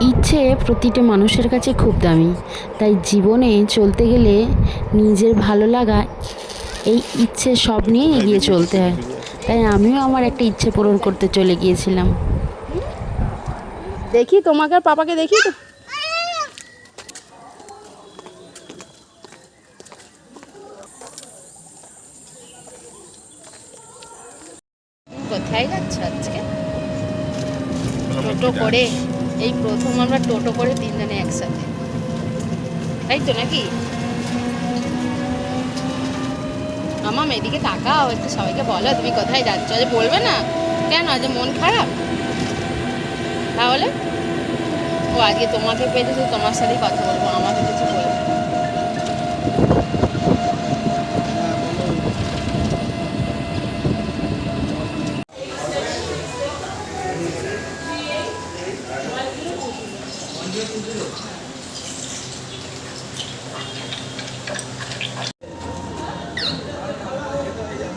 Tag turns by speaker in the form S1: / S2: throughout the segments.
S1: ইচ্ছে প্রতিটা মানুষের কাছে খুব দামি, তাই জীবনে চলতে গেলে নিজের ভালো লাগা এই ইচ্ছে সব নিয়ে এগিয়ে চলতে হয়। তাই আমিও আমার একটা ইচ্ছে পূরণ করতে চলে গিয়েছিলাম।
S2: দেখি তোমাকে আর পাপাকে দেখি তো। কোথায় যাচ্ছ আজকে? টোটো করে? এই প্রথম আমরা টোটো করে তিনজনে একসাথে, তাই তো নাকি? আমার এদিকে তাকাও একটু, সবাইকে বলো তুমি কোথায় যাচ্ছ। আজ বলবে না কেন? আজ মন খারাপ তাহলে? ও আজকে তোমাকে পেয়েছে, শুধু তোমার সাথেই কথা বলবো, আমাকে কিছু বলবো।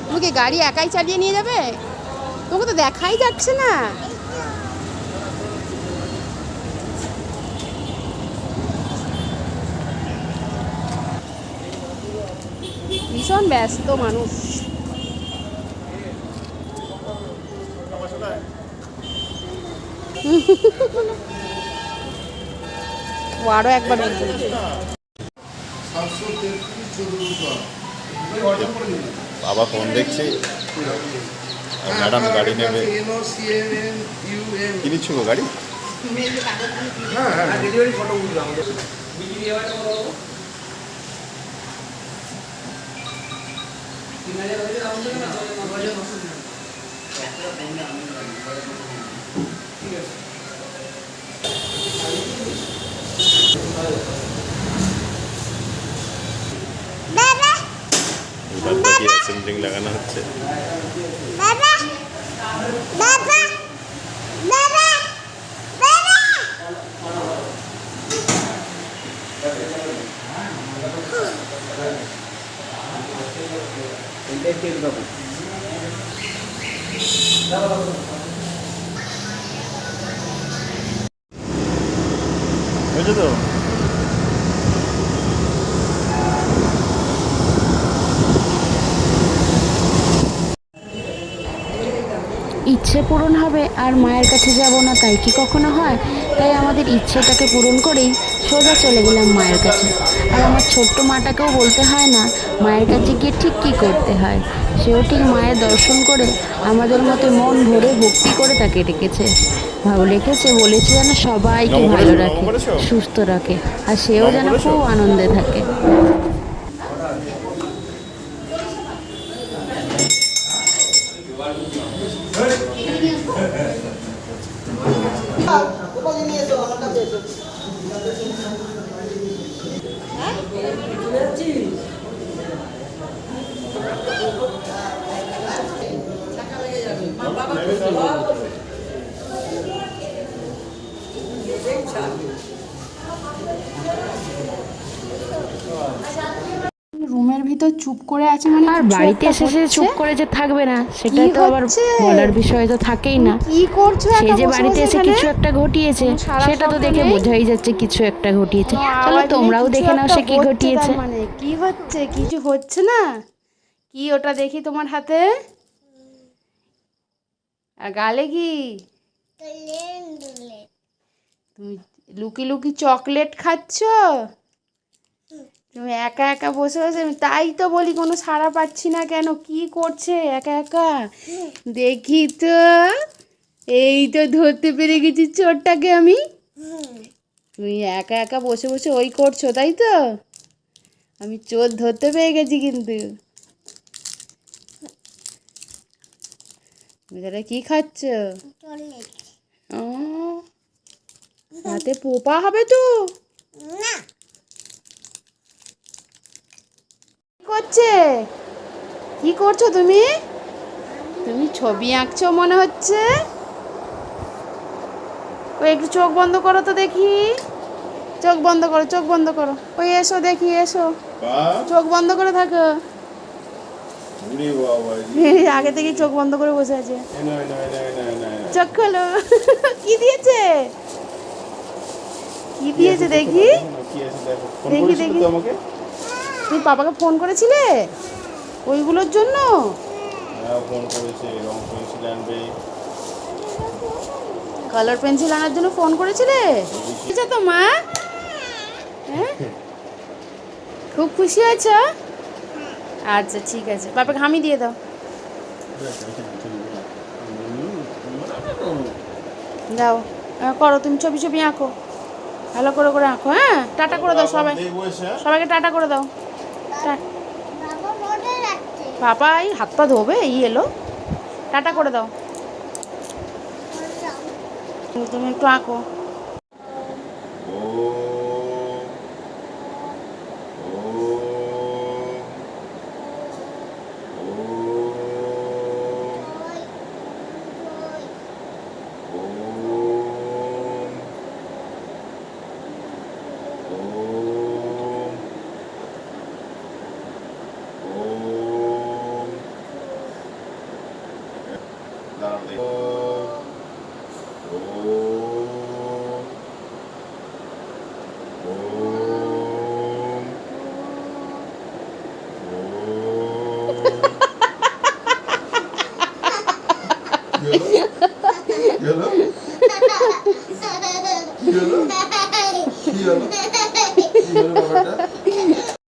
S2: তুমি কি গাড়ি একাই চালিয়ে নিয়ে যাবে? তোমাকে তো দেখাই যাচ্ছে না। ভীষণ ব্যস্ত মানুষ। ও আরো একবার বলতে
S3: বাবা ফোন দেখছি, ম্যাডাম গাড়ি নেবে। কিনেছ গো গাড়ি? অ্যাসেম্বলিং লাগানো হচ্ছে। বুঝছো তো?
S1: ইচ্ছে পূরণ হবে আর মায়ের কাছে যাব না, তাই কি কখনো হয়? তাই আমাদের ইচ্ছেটাকে পূরণ করেই সোজা চলে গেলাম মায়ের কাছে। আর আমার ছোট্ট মাটাকেও বলতে হয় না মায়ের কাছে গিয়ে ঠিক কী করতে হয়, সেও ঠিক মায়ের দর্শন করে আমাদের মতো মন ভরে ভক্তি করে তাকে ডেকেছে। ভালো রেখেছে, বলেছে যেন সবাইকে ভালো রাখে, সুস্থ রাখে, আর সেও যেন খুব আনন্দে থাকে।
S2: রুমের ভিতর চুপ করে আছে মানে
S1: আর
S2: কিছু
S1: বাড়িতে
S2: একটা
S1: এসে সে
S2: হচ্ছে।
S1: চুপ করে যে থাকবে না, সেটা
S2: কি
S1: তো আবার
S2: হচ্ছে?
S1: বলার বিষয় তো থাকেই না।
S2: কি করছো
S1: সে
S2: একা
S1: যে
S2: বসে
S1: বাড়িতে
S2: বসে
S1: এসে
S2: এখানে?
S1: কিছু একটা ঘটিয়েছে,
S2: কোনো সারা
S1: সেটা তো
S2: শব্দ
S1: দেখে
S2: নেই,
S1: বোঝাই যাচ্ছে কিছু একটা ঘটিয়েছে।
S2: কোনো
S1: চলো
S2: আওয়াজ নেই,
S1: তোমরাও
S2: কিছু
S1: দেখে নাও
S2: একটা
S1: সে কি
S2: হচ্ছে।
S1: ঘটিয়েছে।
S2: তার মানে কি হচ্ছে? কিছু হচ্ছে না? কি ওটা দেখি তোমার হাতে? আর গালে কি? তুমি লুকি লুকি চকলেট খাচ্ছো? তুমি একা একা বসে বসে, আমি তাই তো বলি কোনো সাড়া পাচ্ছি না কেন? কি করছে একা একা? দেখি তো, এই তো ধরতে পেরে গেছি চোরটাকে আমি। তুমি একা একা বসে বসে ওই করছো, তাই তো? আমি চোর ধরতে পেরে গেছি কিন্তু। তুমি তাহলে কি খাচ্ছ? ও, হাতে পোপা হবে তো। কি করছে? কি করছো তুমি? তুমি ছবি আঁকছো মনে হচ্ছে। ওই একটু চোখ বন্ধ করো তো দেখি। চোখ বন্ধ করো, চোখ বন্ধ করো। ওই এসো দেখি, এসো। চোখ বন্ধ করে থাকো। আগে থেকে চোখ বন্ধ করে বসে আছে। চোখ খোলো। কি দিয়েছে? দিয়েছে দেখি?
S3: কি আছে দেখো। ফোন
S2: দেখি,
S3: করেছিল
S2: দেখি।
S3: তো আমাকে?
S2: তুমি পাপাকে ফোন করেছিলে ওইগুলোর জন্য?
S3: হ্যাঁ ফোন করেছে, রং পেন্সিল আনবে।
S2: কালার পেন্সিল আনার জন্য ফোন করেছিলে? আচ্ছা তো মা, হ্যাঁ খুব খুশি হয়েছ? আচ্ছা ঠিক আছে, বাবাকে হামি দিয়ে দাও। দাও, করো তুমি ছবি ছবি আঁকো, ভালো করে করে আঁকো। হ্যাঁ টাটা করে দাও সবাই,
S3: দেখবো এসে।
S2: সবাইকে টাটা করে দাও। বাবা এই হাত পা ধোবে, এই এলো, টাটা করে দাও। তুমি একটু আঁকো।
S3: ও কি হলো? কি হলো? কি হলো বাবাটা?